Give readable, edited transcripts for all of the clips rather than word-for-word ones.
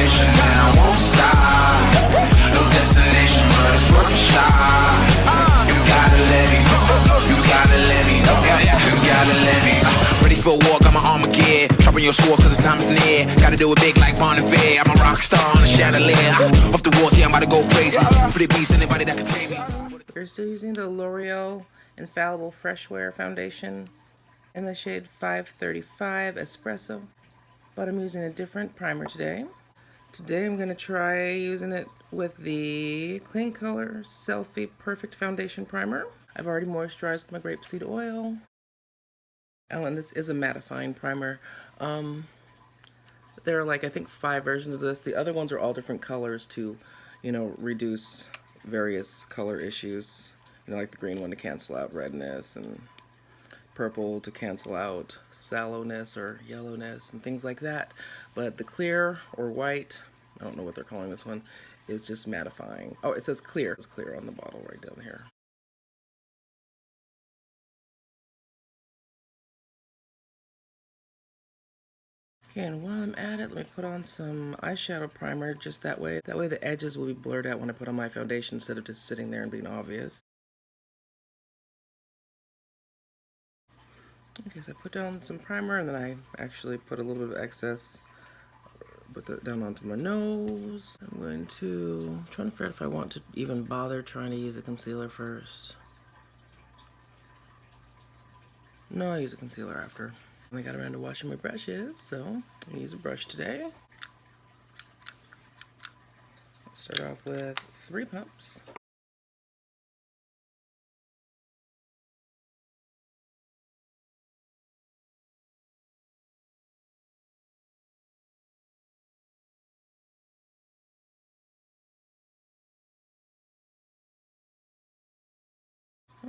motivation and I won't stop. No destination, but it's worth a shot. You gotta let me know. You gotta let me know. You gotta let me know. Ready for a war, got my Armageddon. Dropping your sword cause the time is near. Gotta do it big like Bon Iver. I'm a rock star on a chandelier. Off the walls, yeah, I'm about to go crazy. For the beast, anybody that can tame me. We're still using the L'Oreal Infallible Fresh foundation in the shade 535 Espresso, but I'm using a different primer today. Today I'm going to try using it with the KleanColor Selfie Perfect foundation primer. I've already moisturized with my grapeseed oil. Oh, and this is a mattifying primer. There are like, I think 5 versions of this. The other ones are all different colors to, you know, reduce various color issues. You know, like the green one to cancel out redness, and purple to cancel out sallowness or yellowness and things like that. But the clear or white, I don't know what they're calling this one, is just mattifying. Oh, it says clear. It's clear on the bottle right down here. Okay, and while I'm at it, let me put on some eyeshadow primer, just that way the edges will be blurred out when I put on my foundation instead of just sitting there and being obvious. Okay, so I put down some primer, and then I actually put a little bit of excess, put that down onto my nose. I'm trying to figure out if I want to even bother trying to use a concealer first. No, I'll use a concealer after. I got around to washing my brushes, so I'm going to use a brush today. I'll start off with 3 pumps.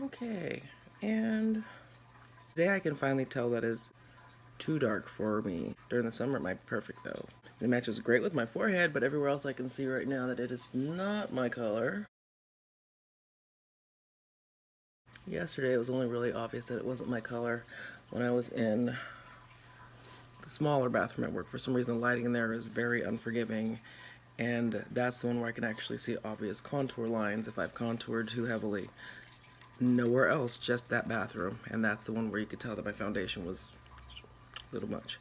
Okay, and today I can finally tell that is too dark for me. During the summer it might be perfect though. It matches great with my forehead, but everywhere else I can see right now that it is not my color. Yesterday it was only really obvious that it wasn't my color when I was in the smaller bathroom at work. For some reason the lighting in there is very unforgiving, and that's the one where I can actually see obvious contour lines if I've contoured too heavily. Nowhere else, just that bathroom, and that's the one where you could tell that my foundation was a little much.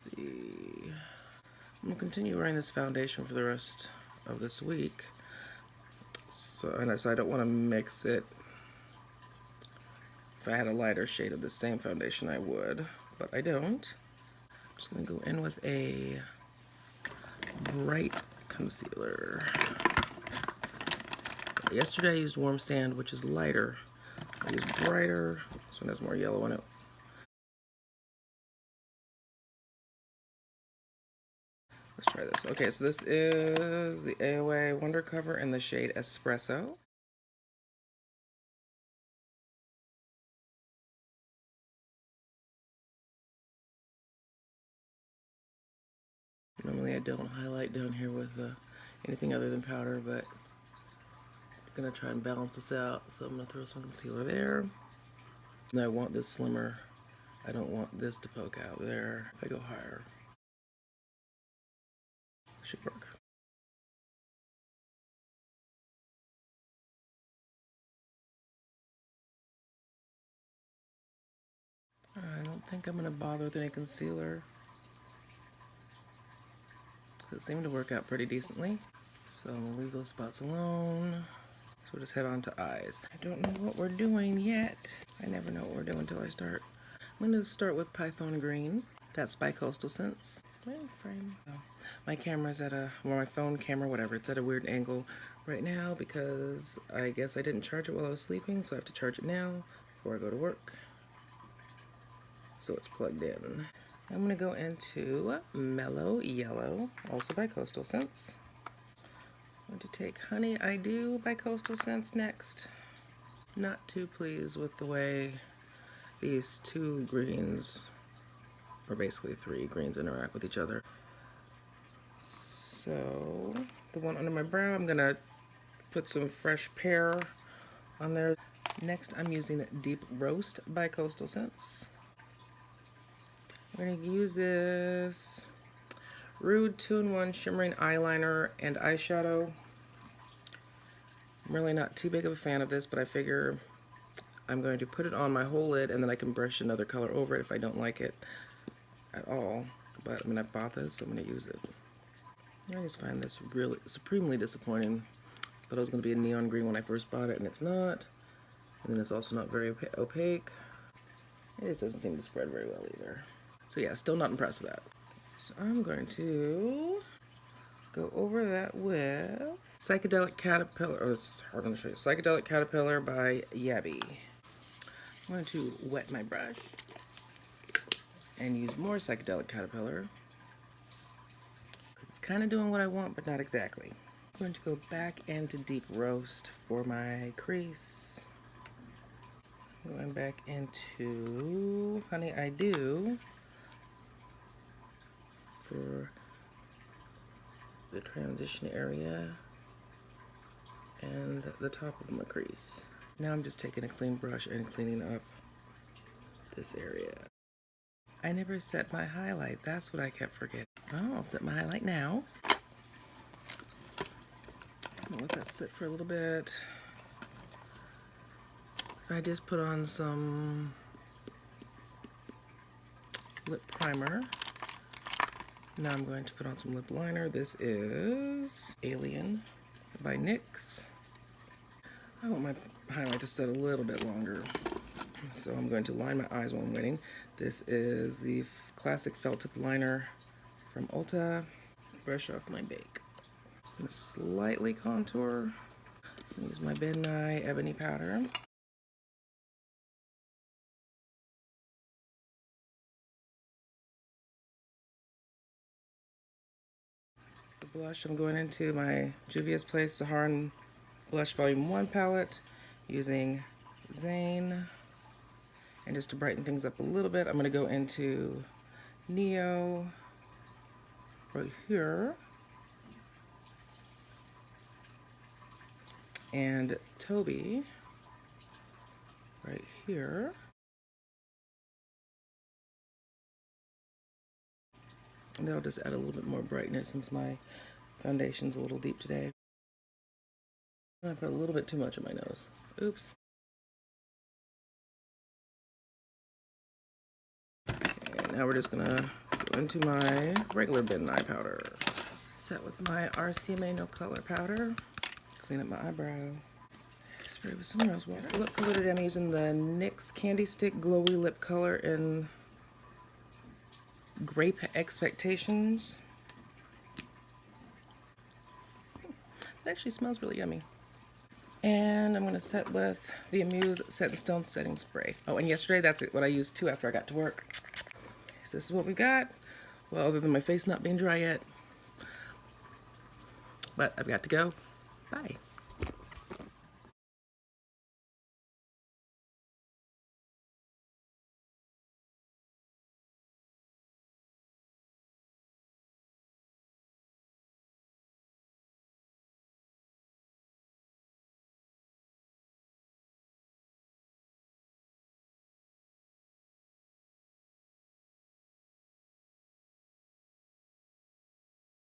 Let's see. I'm gonna continue wearing this foundation for the rest of this week. So I don't want to mix it. If I had a lighter shade of the same foundation, I would, but I don't. I'm just gonna go in with a bright concealer. Yesterday I used Warm Sand, which is lighter. I used brighter. This one has more yellow in it. Let's try this. Okay, so this is the AOA Wonder Cover in the shade Espresso. Normally I don't highlight down here with anything other than powder, but I'm gonna try and balance this out, so I'm gonna throw some concealer there. And I want this slimmer. I don't want this to poke out there. If I go higher, should work. I don't think I'm gonna bother with any concealer. It seemed to work out pretty decently, so I'm gonna leave those spots alone. So we'll just head on to eyes. I don't know what we're doing yet. I never know what we're doing until I start. I'm going to start with Python Green. That's by Coastal Scents. My camera's at my phone camera, whatever, it's at a weird angle right now because I guess I didn't charge it while I was sleeping, so I have to charge it now before I go to work. So it's plugged in. I'm going to go into Mellow Yellow, also by Coastal Scents. I'm going to take Honey I Do by Coastal Scents next. Not too pleased with the way these 2 greens, or basically 3 greens, interact with each other. So the one under my brow, I'm going to put some fresh pear on there. Next I'm using Deep Roast by Coastal Scents. I'm going to use this Rude 2-in-1 Shimmering Eyeliner and Eyeshadow. I'm really not too big of a fan of this, but I figure I'm going to put it on my whole lid and then I can brush another color over it if I don't like it at all. But I mean, I bought this, so I'm going to use it. I just find this really supremely disappointing. Thought it was going to be a neon green when I first bought it, and it's not. And then it's also not very opaque. It just doesn't seem to spread very well either. So yeah, still not impressed with that. So I'm going to go over that with Psychedelic Caterpillar. Oh, it's hard to show you. Psychedelic Caterpillar by Yabby. I'm going to wet my brush and use more Psychedelic Caterpillar. It's kind of doing what I want, but not exactly. I'm going to go back into Deep Roast for my crease. I'm going back into Honey I Do for the transition area and the top of my crease. Now I'm just taking a clean brush and cleaning up this area. I never set my highlight. That's what I kept forgetting. Oh, I'll set my highlight now. I'll let that sit for a little bit. I just put on some lip primer. Now I'm going to put on some lip liner. This is Alien by NYX. I want my highlight to set a little bit longer, so I'm going to line my eyes while I'm waiting. This is the classic felt tip liner from Ulta. Brush off my bake. I'm going to slightly contour. Use my Ben Nye Ebony powder. For blush, I'm going into my Juvia's Place Saharan Blush Volume 1 palette using Zane. And just to brighten things up a little bit, I'm going to go into Neo right here. And Toby right here. And that'll just add a little bit more brightness since my foundation's a little deep today. I put a little bit too much on my nose. Oops. Okay, now we're just gonna go into my regular Ben Nye powder. Set with my RCMA No Color powder. Clean up my eyebrow. Spray with some rose water. For lip color today, I'm using the NYX Candy Stick Glowy Lip Color in Grape Expectations. It actually smells really yummy. And I'm going to set with the Amuse Set in Stone Setting Spray. Oh, and yesterday, that's what I used too after I got to work. So this is what we got. Well, other than my face not being dry yet. But I've got to go. Bye.